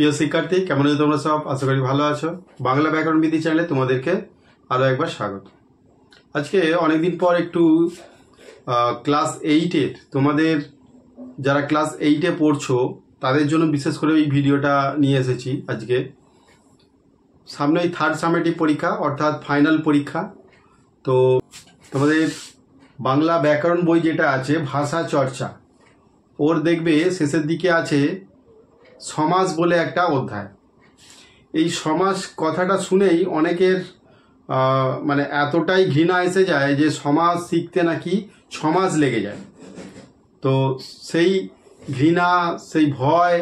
প্রিয় শিক্ষার্থী, কেমন আছো তোমরা সব? আশা করি ভালো আছো। বাংলা ব্যাকরণ বিধি চ্যানেলে তোমাদেরকে আরও একবার স্বাগত। আজকে অনেকদিন পর একটু ক্লাস 8-এর তোমাদের যারা ক্লাস 8-এ পড়ছো তাদের জন্য বিশেষ করে এই ভিডিওটা নিয়ে এসেছি। আজকে সামনেই থার্ড সামেটিভ পরীক্ষা অর্থাৎ ফাইনাল পরীক্ষা। তো তোমাদের বাংলা ব্যাকরণ বই যেটা আছে ভাষা চর্চা, ওর দেখবে শেষের দিকে আছে সমাস বলে একটা অধ্যায়। এই সমাস কথাটা শুনেই অনেকের মানে এতটাই ঘৃণা এসে যায় যে সমাস শিখতে নাকি 6 মাস লেগে যায়। তো সেই ঘৃণা, সেই ভয়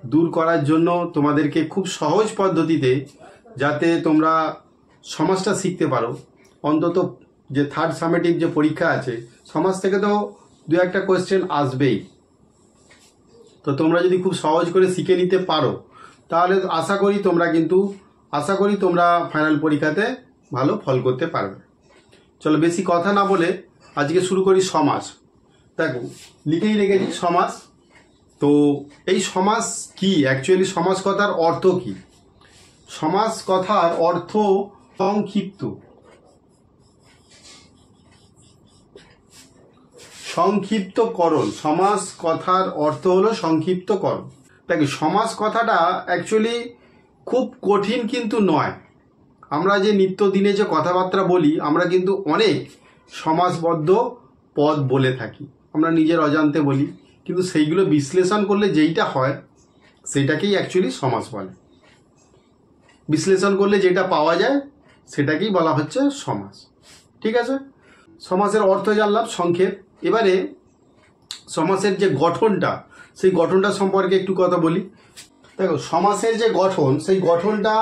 দূর করার জন্য তোমাদেরকে খুব সহজ পদ্ধতিতে যাতে তোমরা সমাসটা শিখতে পারো, অন্তত যে থার্ড সামেটিভ যে পরীক্ষা আছে সমাস থেকে তো 2-1টা কোয়েশ্চেন আসবেই। তো তোমরা যদি খুব সহজ করে শিখে নিতে পারো তাহলে আশা করি তোমরা ফাইনাল পরীক্ষাতে ভালো ফল করতে পারবে। চলো বেশি কথা না বলে আজকে শুরু করি সমাস। দেখো লিখেই রেখেছি সমাস। তো এই সমাস কি, অ্যাকচুয়ালি সমাস কথার অর্থ কি? সমাস কথার অর্থ সংক্ষিপ্তকরণ। সমাস কথার অর্থ হলো সংক্ষিপ্তকরণ। দেখো সমাস কথাটা অ্যাকচুয়ালি খুব কঠিন কিন্তু নয়। আমরা যে নিত্যদিনে যে কথাবার্তা বলি আমরা কিন্তু অনেক সমাসবদ্ধ পদ বলে থাকি, আমরা নিজের অজান্তে বলি, কিন্তু সেইগুলো বিশ্লেষণ করলে যেইটা হয় সেটাকেই অ্যাকচুয়ালি সমাস বলে। বিশ্লেষণ করলে যেটা পাওয়া যায় সেটাকেই বলা হচ্ছে সমাস। ঠিক আছে, সমাসের অর্থ জানলাম সংক্ষেপ। এবারে সমাসের যে গঠনটা, সেই গঠনটা সম্পর্কে একটু কথা বলি। দেখো সমাসের যে গঠন, সেই গঠনটা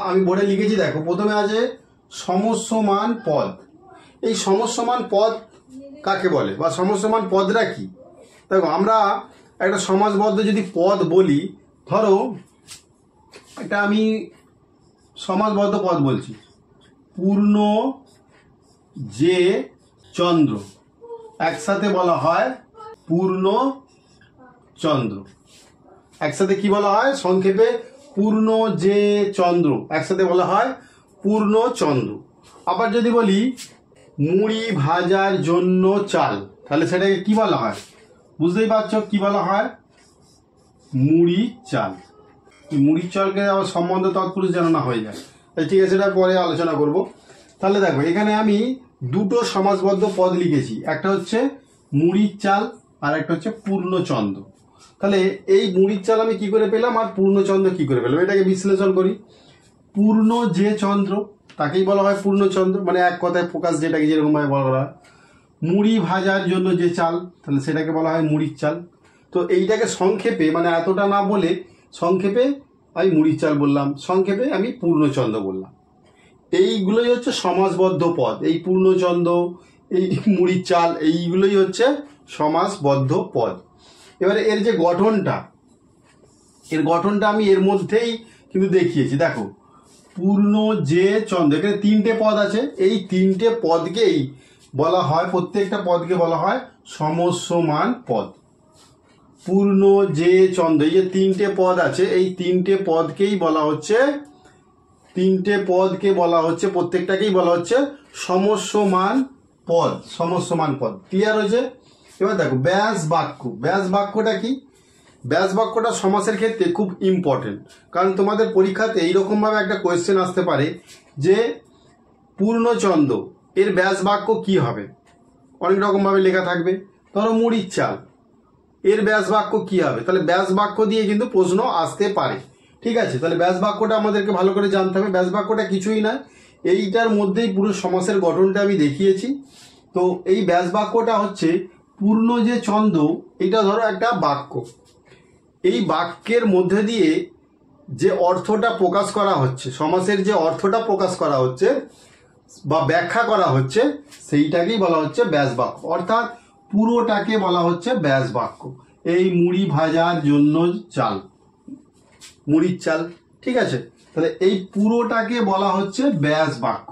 আমি বোর্ডে লিখেছি। দেখো প্রথমে আছে সমস্যমান পদ। এই সমস্যমান পদ কাকে বলে বা সমস্যমান পদরা কি? দেখো আমরা একটা সমাসবদ্ধ যদি পদ বলি, ধরো এটা আমি সমাসবদ্ধ পদ বলছি, পূর্ণ যে চন্দ্র, একসাথে বলা হয় পূর্ণ চন্দ্র। একসাথে কি বলা হয়? সংক্ষেপে পূর্ণ যে চন্দ্র, একসাথে বলা হয় পূর্ণ চন্দ্র। আবার যদি বলি মুড়ি ভাজার জন্য চাল, তাহলে সেটাকে কি বলা হয়? বুঝতেই পারছো কি বলা হয়? মুড়ি চাল। মুড়ির চালকে আবার সম্বন্ধ তৎপুরুষ যেন না হয়ে যায়, তাই ঠিক আছে, সেটা পরে আলোচনা করব। তাহলে দেখো এখানে আমি দুটো সমাসবদ্ধ পদ লিখেছি, একটা হচ্ছে মুড়ির চাল আর একটা হচ্ছে পূর্ণচন্দ্র। তাহলে এই মুড়ির চাল আমি কি করে পেলাম আর পূর্ণচন্দ্র কি করে পেলাম, এটাকে বিশ্লেষণ করি। পূর্ণ যে চন্দ্র তাকেই বলা হয় পূর্ণচন্দ্র, মানে এক কথায় প্রকাশ যেটাকে যেরকমভাবে বলা হয়। মুড়ি ভাজার জন্য যে চাল, তাহলে সেটাকে বলা হয় মুড়ির চাল। তো এইটাকে সংক্ষেপে, মানে এতটা না বলে সংক্ষেপে আমি মুড়ির চাল বললাম, সংক্ষেপে আমি পূর্ণচন্দ্র বললাম। এইগুলোই হচ্ছে সমাসবদ্ধ পদ। এই পূর্ণচন্দ্র, এই মুড়ির চাল, এইগুলোই হচ্ছে সমাসবদ্ধ পদ। এবারে এর যে গঠনটা আমি এর মধ্যেই কিন্তু দেখিয়েছি। দেখো পূর্ণ যে চন্দ্র, এখানে 3টে পদ আছে, এই 3টে পদকেই বলা হয়, প্রত্যেকটা পদকে বলা হয় সমস্যমান পদ। পূর্ণ যে চন্দ্র, এই যে 3টে পদ আছে, এই 3টে পদকেই বলা হচ্ছে, 3টে পদকে বলা হচ্ছে, প্রত্যেকটাকেই বলা হচ্ছে সমস্যমান পদ। সমস্যমান পদ ক্লিয়ার হয়েছে? এবার দেখো ব্যাস বাক্য। ব্যাস বাক্যটা কি? ব্যাস বাক্যটা সমাসের ক্ষেত্রে খুব ইম্পর্টেন্ট, কারণ তোমাদের পরীক্ষাতে এইরকমভাবে একটা কোয়েশ্চেন আসতে পারে যে পূর্ণচন্দ্র এর ব্যাস বাক্য কি হবে, অনেক রকমভাবে লেখা থাকবে। ধরো মুড়ির চাল, এর ব্যাস বাক্য কি হবে? তাহলে ব্যাস বাক্য দিয়ে কিন্তু প্রশ্ন আসতে পারে। ঠিক আছে, তাহলে ব্যাস বাক্যটা আমাদেরকে ভালো করে জানতে হবে। ব্যাস বাক্যটা কিছুই না, এইটার মধ্যেই পুরো সমাসের গঠনটা আমি দেখিয়েছি। তো এই ব্যাস বাক্যটা হচ্ছে পূর্ণ যে চন্দ্র, এটা ধরো একটা বাক্য। এই বাক্যের মধ্যে দিয়ে যে অর্থটা প্রকাশ করা হচ্ছে, সমাসের যে অর্থটা প্রকাশ করা হচ্ছে বা ব্যাখ্যা করা হচ্ছে, সেইটাকেই বলা হচ্ছে ব্যাস বাক্য, অর্থাৎ পুরোটাকে বলা হচ্ছে ব্যাস বাক্য। এই মুড়ি ভাজার জন্য চাল, মুড়ির চাল, ঠিক আছে, তাহলে এই পুরোটাকে বলা হচ্ছে ব্যাস বাক্য।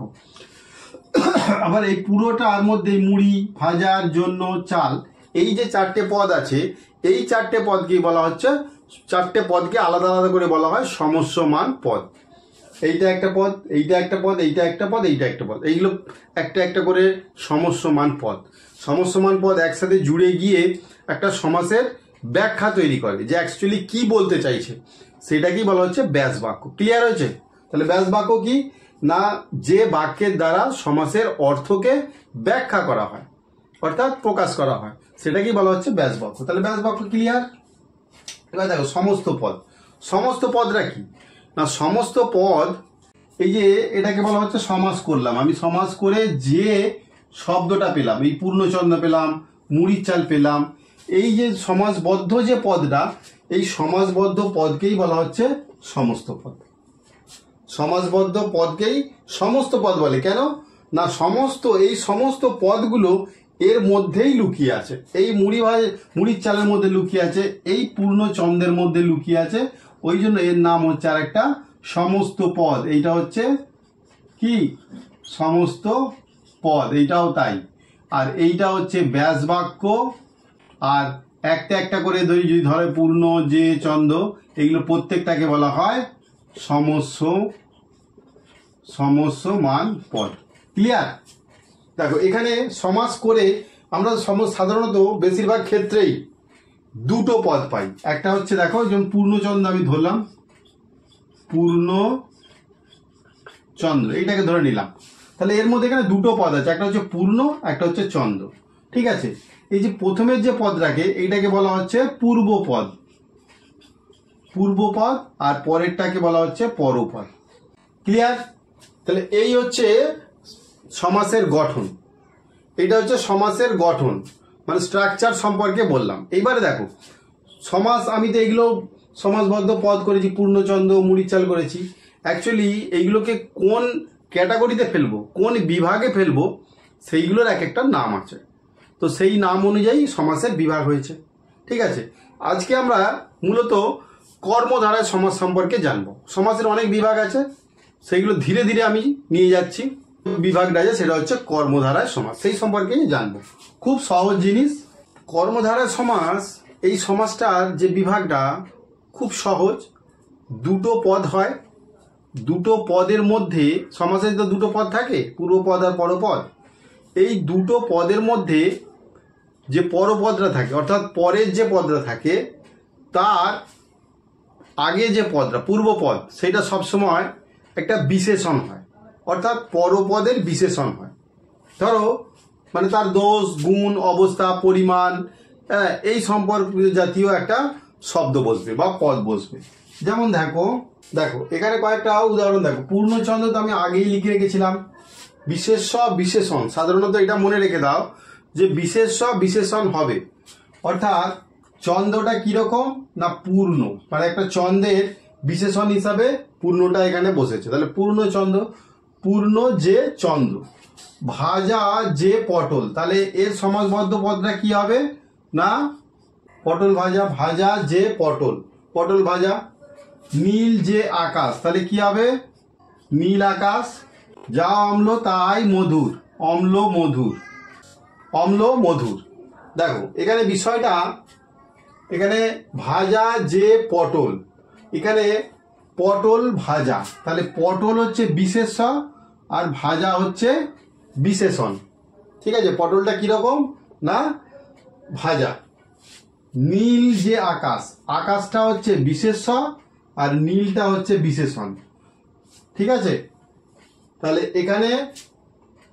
আবার এই পুরোটার মধ্যে মুড়ি ভাজার জন্য চাল, এই যে 4টে পদ আছে, এই 4টে পদকেই বলা হচ্ছে চারটে পদকে আলাদা আলাদা করে বলা হয় সমস্যমান পদ। এইটা একটা পদ, এইটা একটা পদ, এইটা একটা পদ, এইটা একটা পদ, এইগুলো একটা একটা করে সমস্যমান পদ। সমস্যমান পদ একসাথে জুড়ে গিয়ে একটা সমাসের ব্যাখ্যা তৈরি করে, যে অ্যাকচুয়ালি কি বলতে চাইছে সেটাকেই বলা হচ্ছে ব্যাস বাক্য। ক্লিয়ার হয়েছে? তাহলে ব্যাস বাক্য কি না, যে বাক্যের দ্বারা সমাসের অর্থকে ব্যাখ্যা করা হয় অর্থাৎ প্রকাশ করা হয় সেটাকেই বলা হচ্ছে ব্যাস বাক্য। তাহলে ব্যাস বাক্য ক্লিয়ার। এবার দেখো সমস্ত পদ। সমস্ত পদরা কি না, সমস্ত পদ এই যে এটাকে বলা হচ্ছে সমাস করলাম আমি, সমাস করে যে শব্দটা পেলাম, এই পূর্ণচন্দ্র পেলাম, মুড়ির চাল পেলাম, এই যে সমাসবদ্ধ যে পদটা, এই সমাসবদ্ধ পদকেই বলা হচ্ছে সমস্ত পদ। সমাসবদ্ধ পদকেই সমস্ত পদ বলে। কেন না, এই সমস্ত পদগুলো এর মধ্যেই লুকিয়ে আছে। এই মুড়ির চালের মধ্যে লুকিয়ে আছে, এই পূর্ণচন্দ্রের মধ্যে লুকিয়ে আছে, ওই জন্য এর নাম হচ্ছে আর একটা সমস্ত পদ। এইটা হচ্ছে কি সমস্ত পদ, এইটাও তাই। আর এইটা হচ্ছে ব্যাস বাক্য। আর একটা একটা করে যদি ধরে পূর্ণ, যে, চন্দ্র, এগুলো প্রত্যেকটাকে বলা হয় সমস্যমান পদ। ক্লিয়ার? দেখো এখানে সমাস করে আমরা সাধারণত বেশিরভাগ ক্ষেত্রেই দুটো পদ পাই। একটা হচ্ছে দেখো, যেমন পূর্ণচন্দ্র আমি ধরলাম, পূর্ণচন্দ্র এইটাকে ধরে নিলাম, তাহলে এর মধ্যে এখানে দুটো পদ আছে, একটা হচ্ছে পূর্ণ, একটা হচ্ছে চন্দ্র। ঠিক আছে? এই যে প্রথমের যে পদটাকে, এইটাকে বলা হচ্ছে পূর্বপদ, আর পরেরটাকে বলা হচ্ছে পরপদ। ক্লিয়ার? তাহলে এই হচ্ছে সমাসের গঠন। এটা হচ্ছে সমাসের গঠন, মানে স্ট্রাকচার সম্পর্কে বললাম। এইবারে দেখো সমাস, আমি তো এইগুলো সমাসবদ্ধ পদ করেছি, পূর্ণচন্দ্র, মুড়ির চাল করেছি। অ্যাকচুয়ালি এইগুলোকে কোন ক্যাটাগরিতে ফেলবো, কোন বিভাগে ফেলবো, সেইগুলোর এক একটা নাম আছে। তো সেই নাম অনুযায়ী সমাসের বিভাগ হয়েছে। ঠিক আছে? আজকে আমরা মূলত কর্মধারায় সমাস সম্পর্কে জানবো। সমাসের অনেক বিভাগ আছে, সেইগুলো ধীরে ধীরে আমি নিয়ে যাচ্ছি। বিভাগটা আছে সেটা হচ্ছে কর্মধারায় সমাস, সেই সম্পর্কেই জানবো। খুব সহজ জিনিস কর্মধারায় সমাস। এই সমাসটার যে বিভাগটা খুব সহজ। দুটো পদ হয়, দুটো পদের মধ্যে, সমাসে তো দুটো পদ থাকে, পূর্বপদ আর পরপদ। এই দুটো পদের মধ্যে যে পরপদরা থাকে, অর্থাৎ পরের যে পদরা থাকে, তার আগে যে পদরা পূর্বপদ, সেটা সবসময় একটা বিশেষণ হয়, অর্থাৎ পরপদের বিশেষণ হয়। ধরো মানে তার দোষ, গুণ, অবস্থা, পরিমাণ, এই সম্পর্ক জাতীয় একটা শব্দ বসবে বা পদ বসবে। যেমন দেখো এখানে কয়েকটা উদাহরণ দেখো। পূর্ণচন্দ্র তো আমি আগেই লিখে রেখেছিলাম। বিশেষ্য বিশেষণ, সাধারণত এটা মনে রেখে দাও যে বিশেষ্য বিশেষণ হবে, অর্থাৎ চন্দ্রটা কিরকম না পূর্ণ, মানে একটা চন্দ্রের বিশেষণ হিসাবে পূর্ণটা এখানে বসেছে। তাহলে পূর্ণচন্দ্র, পূর্ণ যে চন্দ্র। ভাজা যে পটল, তাহলে এর সমাসবদ্ধ পদটা কি হবে না পটল ভাজা, ভাজা যে পটল, পটল ভাজা। নীল যে আকাশ, তাহলে কি হবে নীল আকাশ। যা অম্ল তাই মধুর, অম্ল মধুর, অম্ল মধুর। দেখো এখানে বিষয়টা, এখানে ভাজা যে পটল, এখানে পটল ভাজা, তাহলে পটল হচ্ছে বিশেষ্য আর ভাজা হচ্ছে বিশেষণ। ঠিক আছে? পটলটা কিরকম না ভাজা। নীল যে আকাশ, আকাশটা হচ্ছে বিশেষ্য আর নীলটা হচ্ছে বিশেষণ। ঠিক আছে? তাহলে এখানে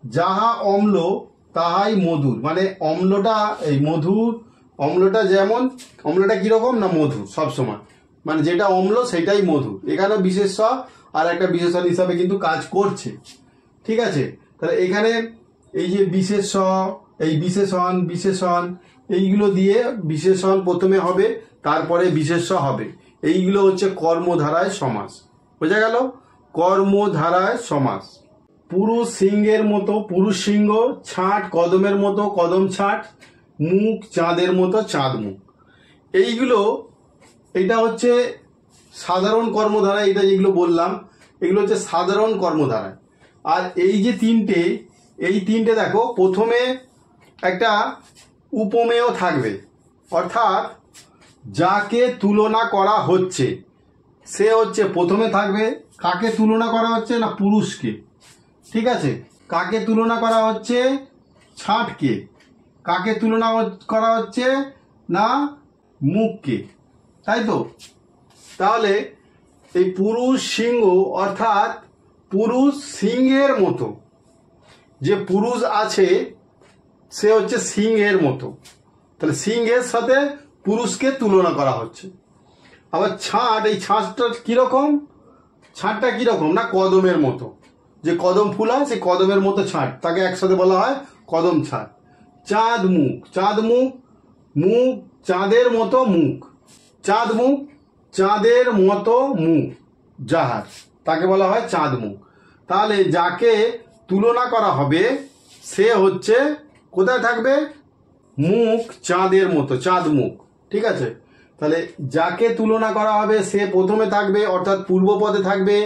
যাহা অম্ল তাহাই মধুর, মানে অম্লটা এই মধুর, অম্লটা যেমন, অম্লটা কিরকম না মধুর সবসময়, মানে যেটা অম্ল সেটাই মধুর। এখানে বিশেষ্য আর একটা বিশেষণ হিসাবে কিন্তু কাজ করছে। ঠিক আছে? তাহলে এখানে এই যে বিশেষ্য, এই বিশেষণ এইগুলো দিয়ে বিশেষণ প্রথমে হবে, তারপরে বিশেষ্য হবে। এইগুলো হচ্ছে কর্মধারায় সমাস। বোঝা গেল? কর্মধারায় সমাস। পুরুষ সিংহের মতো পুরুষ সিংহ, ছাঁট কদমের মতো কদম ছাঁট, মুখ চাঁদের মতো চাঁদ মুখ। এইগুলো, এটা হচ্ছে সাধারণ কর্মধারায়। এটা যেগুলো বললাম এগুলো হচ্ছে সাধারণ কর্মধারায়। আর এই যে তিনটে, এই তিনটে দেখো, প্রথমে একটা উপমেয় থাকবে, অর্থাৎ যাকে তুলনা করা হচ্ছে সে হচ্ছে প্রথমে থাকবে। কাকে তুলনা করা হচ্ছে না পুরুষকে, ঠিক আছে। কাকে তুলনা করা হচ্ছে ছাঁটকে। কাকে তুলনা করা হচ্ছে না মুখকে, তাই তো। তাহলে এই পুরুষ সিংহ অর্থাৎ পুরুষ সিংহের মতো, যে পুরুষ আছে সে হচ্ছে সিংহের মতো, তাহলে সিংহের সাথে পুরুষকে তুলনা করা হচ্ছে। আবার ছাঁট, এই ছাঁটটা কীরকম, ছাঁটটা কীরকম না কদমের মতো, যে কদম ফুল হয় সেই কদমের মতো ছাঁট, তাকে একসাথে বলা হয় কদম ছাঁট। চাঁদ মুখ, চাঁদ মুখ, মুখ চাঁদের মতো মুখ, চাঁদ মুখ চাঁদের মতো মুখ যাহার, তাকে বলা হয় চাঁদ মুখ। তাহলে যাকে তুলনা করা হবে সে হচ্ছে কোথায় থাকবে, মুখ চাঁদের মতো, চাঁদ মুখ, ঠিক আছে। তাহলে যাকে তুলনা করা হবে সে প্রথমে থাকবে অর্থাৎ পূর্ব পদে থাকবে,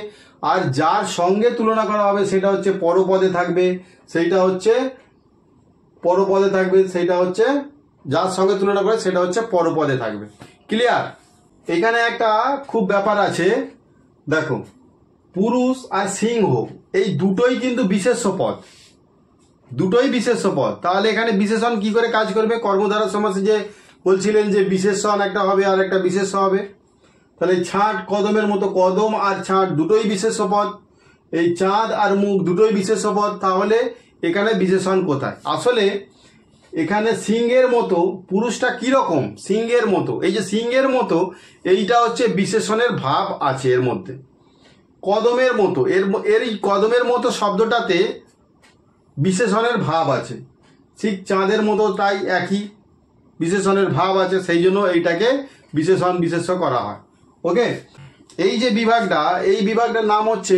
আর যার সঙ্গে তুলনা করা হবে সেটা হচ্ছে পরপদে থাকবে, সেইটা হচ্ছে পরপদে থাকবে, সেইটা হচ্ছে যার সঙ্গে তুলনা করে সেটা হচ্ছে পরপদে থাকবে। ক্লিয়ার? এখানে একটা খুব ব্যাপার আছে, দেখো পুরুষ আর সিংহ এই দুটোই কিন্তু বিশেষ্য পদ, দুটোই বিশেষ্য পদ। তাহলে এখানে বিশেষণ কি করে কাজ করবে, কর্মধারয় সমাসে যে বলছিলেন যে বিশেষণ একটা হবে আর একটা বিশেষ্য হবে, তাহলে ছাঁট কদমের মতো, কদম আর ছাঁট দুটোই বিশেষ্য পদ, এই চাঁদ আর মুখ দুটোই বিশেষ্য পদ। তাহলে এখানে বিশেষণ কোথায়? আসলে এখানে সিংহের মতো, পুরুষটা কিরকম সিংহের মতো, এই যে সিংহের মতো এইটা হচ্ছে বিশেষণের ভাব আছে এর মধ্যে। কদমের মতো, এর এই কদমের মতো শব্দটাতে বিশেষণের ভাব আছে, ঠিক চাঁদের মতো তাই একই বিশেষণের ভাব আছে, সেই জন্য এইটাকে বিশেষণ বিশেষ্য করা হয়। ওকে, এই যে বিভাগটা, এই বিভাগটার নাম হচ্ছে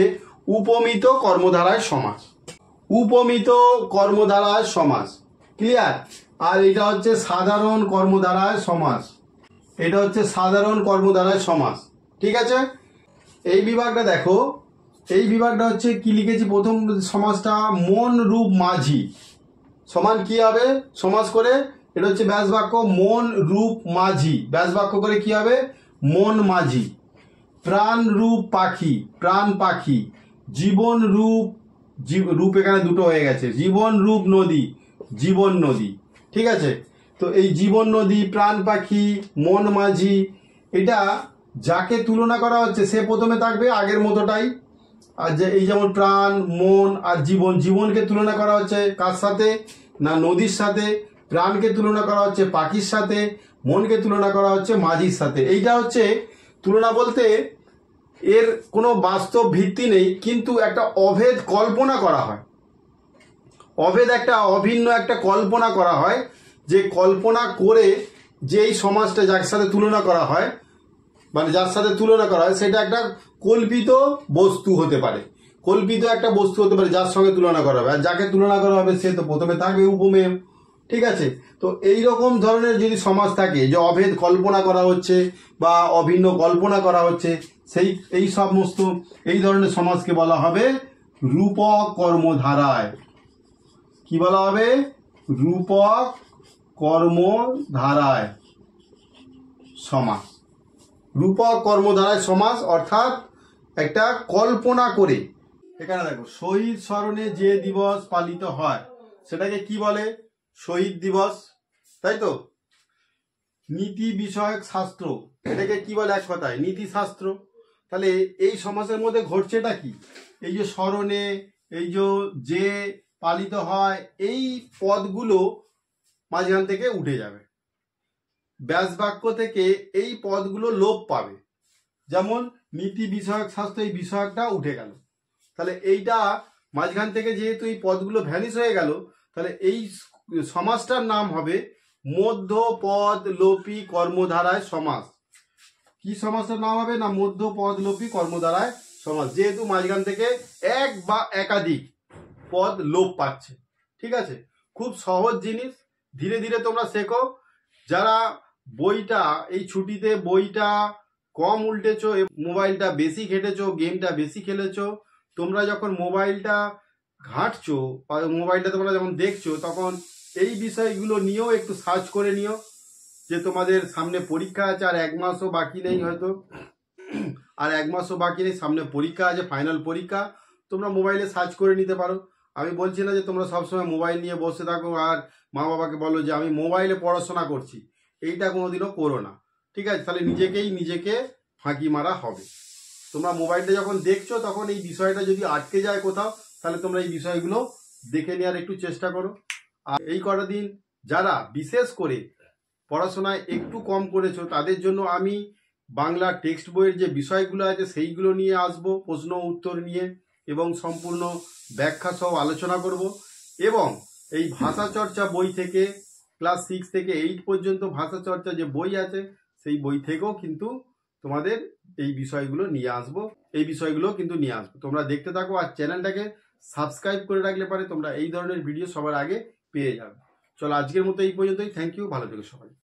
উপমিত কর্মধারায় সমাস, উপমিত কর্মধারায় সমাস। ক্লিয়ার? আর এটা হচ্ছে সাধারণ কর্মধারায় সমাস, এটা হচ্ছে সাধারণ কর্মধারায় সমাস, ঠিক আছে। এই বিভাগটা দেখো, এই বিভাগটা হচ্ছে কি লিখেছি, প্রথম সমাসটা মন রূপ মাঝি সমান কি হবে সমাস করে, এটা হচ্ছে ব্যাস বাক্য মন রূপ মাঝি, ব্যাস বাক্য করে কি হবে মন মাঝি। প্রাণ রূপ পাখি, প্রাণ পাখি। জীবন রূপ, রূপ এখানে দুটো হয়ে গেছে, জীবন রূপ নদী, জীবন নদী, ঠিক আছে। তো এই জীবন নদী, প্রাণ পাখি, মন মাঝি, এটা যাকে তুলনা করা হচ্ছে সে প্রথমে থাকবে আগের মতোটাই। আর যে এই যেমন প্রাণ, মন আর জীবন, জীবনকে তুলনা করা হচ্ছে কার সাথে না নদীর সাথে, প্রাণকে তুলনা করা হচ্ছে পাখির সাথে, মনকে তুলনা করা হচ্ছে মাঝির সাথে। এইটা হচ্ছে তুলনা বলতে এর কোনো বাস্তব ভিত্তি নেই, কিন্তু একটা অভেদ কল্পনা করা হয়, অভেদ একটা অভিন্ন একটা কল্পনা করা হয়, যে কল্পনা করে যে এই সমাজটা যার সাথে তুলনা করা হয়, মানে যার সাথে তুলনা করা হয় সেটা একটা কল্পিত বস্তু হতে পারে, কল্পিত একটা বস্তু হতে পারে যার সঙ্গে তুলনা করা হবে, আর যাকে তুলনা করা হবে সে তো প্রথমে থাকবে উপমেয়, ঠিক আছে। তো এই রকম ধরনের যদি সমাজ থাকে যে অভেদ কল্পনা করা হচ্ছে বা অভিন্ন কল্পনা করা হচ্ছে, সেই এই সমস্ত এই ধরনের সমাজকে বলা হবে রূপক কর্মধারায়। কি বলা হবে? রূপক কর্মধারায় সমাস। রূপক কর্মধারায় সমাস অর্থাৎ একটা কল্পনা করে। এখানে দেখো, শহীদ স্মরণে যে দিবস পালিত হয় সেটাকে কি বলে? শহীদ দিবস, তাই তো। নীতি বিষয়ক শাস্ত্র, এটাকে কি বলে এক কথায়? নীতি শাস্ত্র। তাহলে এই সমাজের মধ্যে ঘটছেটা কি? এই যে স্মরণে, এই যে পালিত হয়, এই পদগুলো মাঝখান থেকে উঠে যাবে, ব্যাস বাক্য থেকে এই পদগুলো লোপ পাবে। যেমন নীতি বিষয়ক শাস্ত্র, এই বিষয়কটা উঠে গেল, তাহলে এইটা মাঝখান থেকে যেহেতু এই পদগুলো ভ্যানিশ হয়ে গেল, তাহলে এই সমাসটার নাম হবে মধ্য পদ লোপী কর্মধারায় সমাস। কি সমাসের নাম হবে না মধ্য পদ লোপী কর্মধারায় সমাস, যেহেতু মাঝখান থেকে এক বা একাধিক পদ লোপ পাচ্ছে, ঠিক আছে। খুব সহজ জিনিস, ধীরে ধীরে তোমরা শেখো। যারা বইটা এই ছুটিতে বইটা কম উল্টেছো, মোবাইলটা বেশি ঘেটেছো, গেমটা বেশি খেলেছো, তোমরা যখন মোবাইলটা ঘাঁটছো বা মোবাইলটা তোমরা যখন দেখছো, তখন এই বিষয়গুলো নিয়েও একটু সার্চ করে নিও, যে তোমাদের সামনে পরীক্ষা আছে আর 1 মাসও বাকি নেই, হয়তো আর 1 মাসও বাকি নেই, সামনে পরীক্ষা আছে, ফাইনাল পরীক্ষা, তোমরা মোবাইলে সার্চ করে নিতে পারো। আমি বলছি না যে তোমরা সবসময় মোবাইল নিয়ে বসে থাকো আর মা বাবাকে বলো যে আমি মোবাইলে পড়াশোনা করছি, এইটা কোনোদিনও করো না, ঠিক আছে? তাহলে নিজেকে ফাঁকি মারা হবে। তোমরা মোবাইলটা যখন দেখছো তখন এই বিষয়টা যদি আটকে যায় কোথাও, তাহলে তোমরা এই বিষয়গুলো দেখে নেওয়ার একটু চেষ্টা করো। আর এই কটা দিন যারা বিশেষ করে পড়াশোনায় একটু কম করেছো তাদের জন্য আমি বাংলা টেক্সট বইয়ের যে বিষয়গুলো আছে সেইগুলো নিয়ে আসবো, প্রশ্ন উত্তর নিয়ে, এবং সম্পূর্ণ ব্যাখ্যা সহ আলোচনা করব। এবং এই ভাষা চর্চা বই থেকে ক্লাস 6 থেকে 8 পর্যন্ত ভাষা চর্চা যে বই আছে সেই বই থেকেও কিন্তু তোমাদের এই বিষয়গুলো নিয়ে আসবো, তোমরা দেখতে থাকো আর চ্যানেলটাকে সাবস্ক্রাইব করে রাখলে পারে তোমরা এই ধরনের ভিডিও সবার আগে পেয়ে যাবে। চলো আজকের মতো এই পর্যন্তই। থ্যাংক ইউ, ভালো থেকো সবাই।